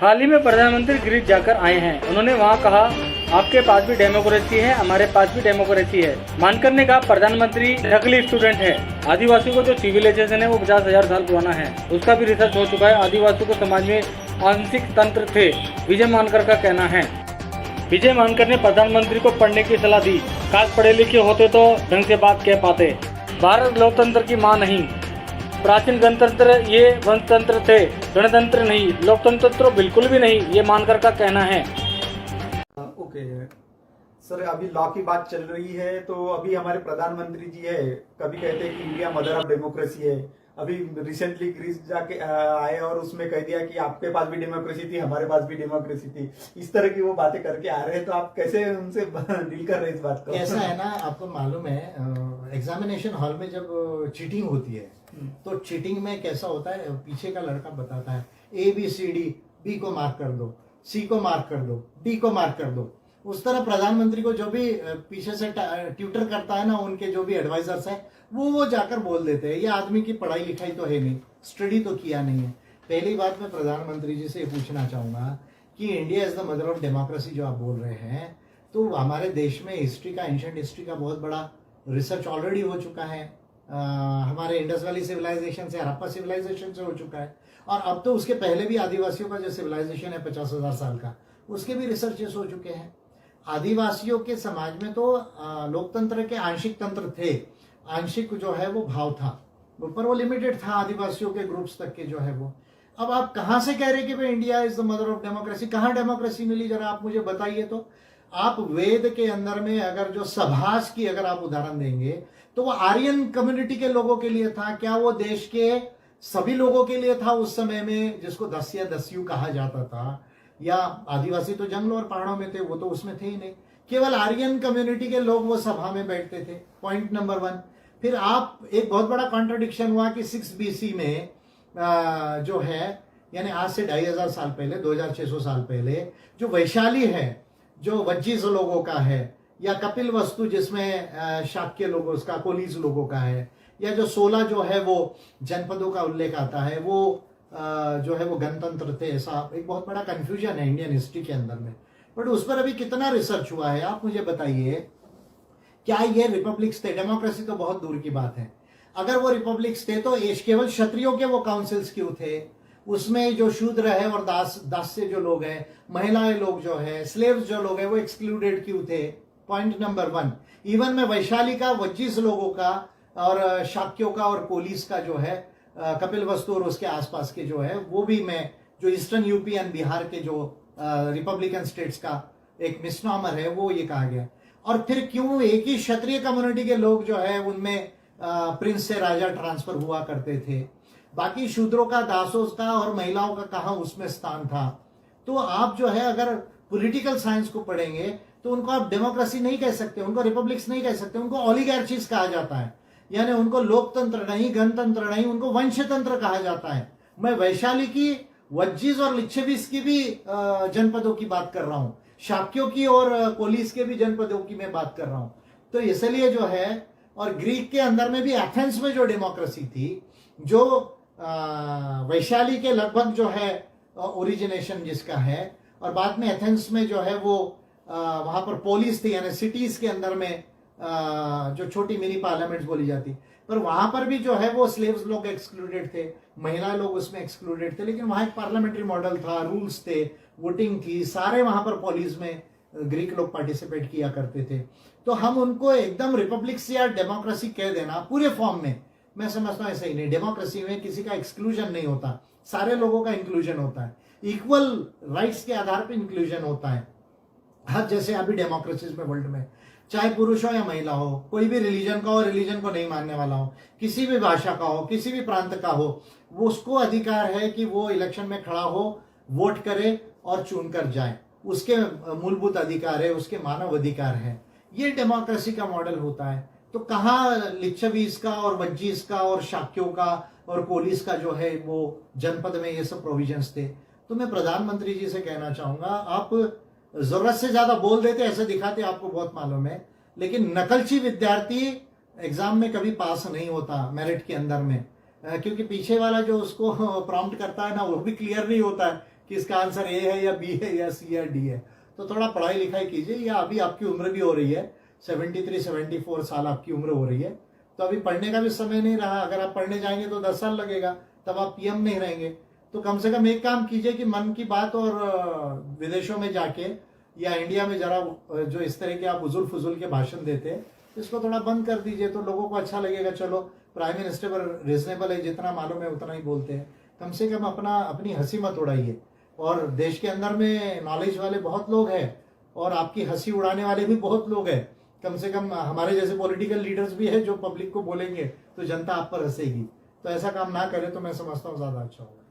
हाल ही में प्रधानमंत्री ग्रीस जाकर आए हैं। उन्होंने वहां कहा, आपके पास भी डेमोक्रेसी है, हमारे पास भी डेमोक्रेसी है। मानकर ने कहा, प्रधानमंत्री नकली स्टूडेंट है। आदिवासियों को जो सिविलाइजेशन है वो 50,000 साल पुराना है, उसका भी रिसर्च हो चुका है। आदिवासियों को समाज में आंशिक तंत्र थे, विजय मानकर का कहना है। विजय मानकर ने प्रधानमंत्री को पढ़ने की सलाह दी। काश पढ़े लिखे होते तो ढंग से बात कह पाते। भारत लोकतंत्र की मां नहीं, प्राचीन गणतंत्र ये वंशतंत्र थे, गणतंत्र नहीं। लोकतंत्र तो बिल्कुल भी नहीं, ये मानकर का कहना है। ओके सर, अभी लॉ की बात चल रही है तो अभी हमारे प्रधानमंत्री जी है, कभी कहते हैं कि इंडिया मदर ऑफ डेमोक्रेसी है। अभी रिसेंटली ग्रीस जाके आए और उसमें कह दिया कि आपके पास भी डेमोक्रेसी थी, हमारे पास भी डेमोक्रेसी थी। इस तरह की वो बातें करके आ रहे हैं, तो आप कैसे उनसे डील कर रहे हैं इस बात को? ऐसा है ना, आपको मालूम है एग्जामिनेशन हॉल में जब चीटिंग होती है तो चीटिंग में कैसा होता है, पीछे का लड़का बताता है ABCD, B को मार्क कर दो, C को मार्क कर दो, D को मार्क कर दो। उस तरह प्रधानमंत्री को जो भी पीछे से ट्यूटर करता है ना, उनके जो भी एडवाइजर्स है वो जाकर बोल देते हैं, ये आदमी की पढ़ाई लिखाई तो है नहीं, स्टडी तो किया नहीं है। पहली बात मैं प्रधानमंत्री जी से ये पूछना चाहूंगा कि India is the mother of democracy जो आप बोल रहे हैं, तो हमारे देश में हिस्ट्री का, एंशिएंट हिस्ट्री का बहुत बड़ा रिसर्च ऑलरेडी हो चुका है। हमारे इंडस वैली सिविलाइजेशन से, हड़प्पा सिविलाइजेशन से हो चुका है, और अब तो उसके पहले भी आदिवासियों का जो सिविलाइजेशन है 50,000 साल का, उसके भी रिसर्चेस हो चुके हैं। आदिवासियों के समाज में तो लोकतंत्र के आंशिक तंत्र थे, आंशिक जो है वो भाव था, पर वो लिमिटेड था आदिवासियों के ग्रुप्स तक के जो है वो। अब आप कहां से कह रहे कि भाई India is the mother of democracy? कहां डेमोक्रेसी मिली, जरा आप मुझे बताइए। तो आप वेद के अंदर में अगर जो सभाष की अगर आप उदाहरण देंगे तो वो आर्यन कम्युनिटी के लोगों के लिए था क्या? वो देश के सभी लोगों के लिए था उस समय में, जिसको दस्या दस्यु कहा जाता था? या आदिवासी तो जंगलों और पहाड़ों में थे, वो तो उसमें थे ही नहीं, केवल आर्यन कम्युनिटी के लोग वो सभा में बैठते थे। Point number 1। फिर आप एक बहुत बड़ा कॉन्ट्रडिक्शन हुआ कि 6 BC में जो है, यानी आज से 2500 साल पहले, 2600 साल पहले, जो वैशाली है, जो वज्जीस लोगों का है, या कपिल वस्तु जिसमें शाक्य लोगों का, कोलीज लोगों का है, या जो 16 जो है वो जनपदों का उल्लेख आता है, वो जो है वो गणतंत्र थे। ऐसा एक बहुत बड़ा कंफ्यूजन है इंडियन हिस्ट्री के अंदर में, बट उस पर अभी कितना रिसर्च हुआ है आप मुझे बताइए। क्या ये रिपब्लिक्स थे? डेमोक्रेसी तो बहुत दूर की बात है। अगर वो रिपब्लिक्स थे तो केवल क्षत्रियों के वो काउंसिल्स क्यों थे? उसमें जो शूद्र है और दास्य जो लोग हैं, महिलाएं लोग जो है, स्लेव्स जो लोग हैं, वो एक्सक्लूडेड क्यों थे? Point number 1। इवन में वैशाली का, वज्जीस लोगों का और शाक्यों का और कोलीस का जो है, कपिल वस्तु और उसके आसपास के जो है, वो भी मैं जो ईस्टर्न यूपी एंड बिहार के जो रिपब्लिकन स्टेट्स का एक मिसनॉमर है वो ये कहा गया। और फिर क्यों एक ही क्षत्रिय कम्युनिटी के लोग जो है उनमें प्रिंस से राजा ट्रांसफर हुआ करते थे, बाकी शूद्रों का, दासों का और महिलाओं का कहां उसमें स्थान था? तो आप जो है अगर पॉलिटिकल साइंस को पढ़ेंगे तो उनको आप डेमोक्रेसी नहीं कह सकते, उनको रिपब्लिक्स नहीं कह सकते, उनको ओलिगार्चीज कहा जाता है। यानी उनको लोकतंत्र नहीं, गणतंत्र नहीं, उनको वंशतंत्र कहा जाता है। मैं वैशाली की, वज्जीज और लिच्छवीस की भी जनपदों की बात कर रहा हूं, शाक्यों की और कोलीस के भी जनपदों की मैं बात कर रहा हूं। तो इसलिए जो है, और ग्रीक के अंदर में भी एथेंस में जो डेमोक्रेसी थी, जो वैशाली के लगभग जो है ओरिजिनेशन जिसका है, और बाद में एथेंस में जो है वो वहां पर पोलिस थी, यानी सिटीज के अंदर में जो छोटी मिनी पार्लियामेंट्स बोली जाती, पर वहां पर भी जो है वो स्लेव्स लोग एक्सक्लूडेड थे, महिला लोग उसमें एक्सक्लूडेड थे, लेकिन वहां एक पार्लियामेंट्री मॉडल था, रूल्स थे, वोटिंग थी, सारे वहां पर पॉलिस में ग्रीक लोग पार्टिसिपेट किया करते थे। तो हम उनको एकदम रिपब्लिक्स या डेमोक्रेसी कह देना पूरे फॉर्म में, मैं समझता हूं ऐसा ही नहीं। डेमोक्रेसी में किसी का एक्सक्लूजन नहीं होता, सारे लोगों का इंक्लूजन होता है, इक्वल राइट्स के आधार पर इंक्लूजन होता है। हर जैसे अभी डेमोक्रेसीज में वर्ल्ड में, चाहे पुरुष हो या महिला हो, कोई भी रिलीजन का हो, रिलीजन को नहीं मानने वाला हो, किसी भी भाषा का हो, किसी भी प्रांत का हो, वो उसको अधिकार है कि वो इलेक्शन में खड़ा हो, वोट करे और चुनकर जाए। उसके मूलभूत अधिकार है, उसके मानव अधिकार है। ये डेमोक्रेसी का मॉडल होता है। तो कहाँ लिच्छवीस का और वज्जीस का और शाक्यों का और कोलीस का जो है वो जनपद में ये सब प्रोविजंस थे? तो मैं प्रधानमंत्री जी से कहना चाहूंगा, आप जरूरत से ज्यादा बोल देते, ऐसे दिखाते, आपको बहुत मालूम है, लेकिन नकलची विद्यार्थी एग्जाम में कभी पास नहीं होता मेरिट के अंदर में, क्योंकि पीछे वाला जो उसको प्रॉम्प्ट करता है ना, वो भी क्लियर नहीं होता है कि इसका आंसर ए है या बी है या सी या डी है। तो थोड़ा पढ़ाई लिखाई कीजिए, या अभी आपकी उम्र भी हो रही है, 73-74 साल आपकी उम्र हो रही है, तो अभी पढ़ने का भी समय नहीं रहा। अगर आप पढ़ने जाएंगे तो 10 साल लगेगा, तब आप पीएम नहीं रहेंगे। तो कम से कम एक काम कीजिए कि मन की बात और विदेशों में जाके या इंडिया में जरा जो इस तरह के आप उजुल फुजुल के भाषण देते हैं, इसको थोड़ा बंद कर दीजिए, तो लोगों को अच्छा लगेगा। चलो प्राइम मिनिस्टर रिजनेबल है, जितना मालूम है उतना ही बोलते हैं। कम से कम अपनी हंसी मत उड़ाइए। और देश के अंदर में नॉलेज वाले बहुत लोग हैं और आपकी हंसी उड़ाने वाले भी बहुत लोग हैं। कम से कम हमारे जैसे पॉलिटिकल लीडर्स भी है जो पब्लिक को बोलेंगे तो जनता आप पर हंसेगी। तो ऐसा काम ना करे तो मैं समझता हूँ ज्यादा अच्छा होगा।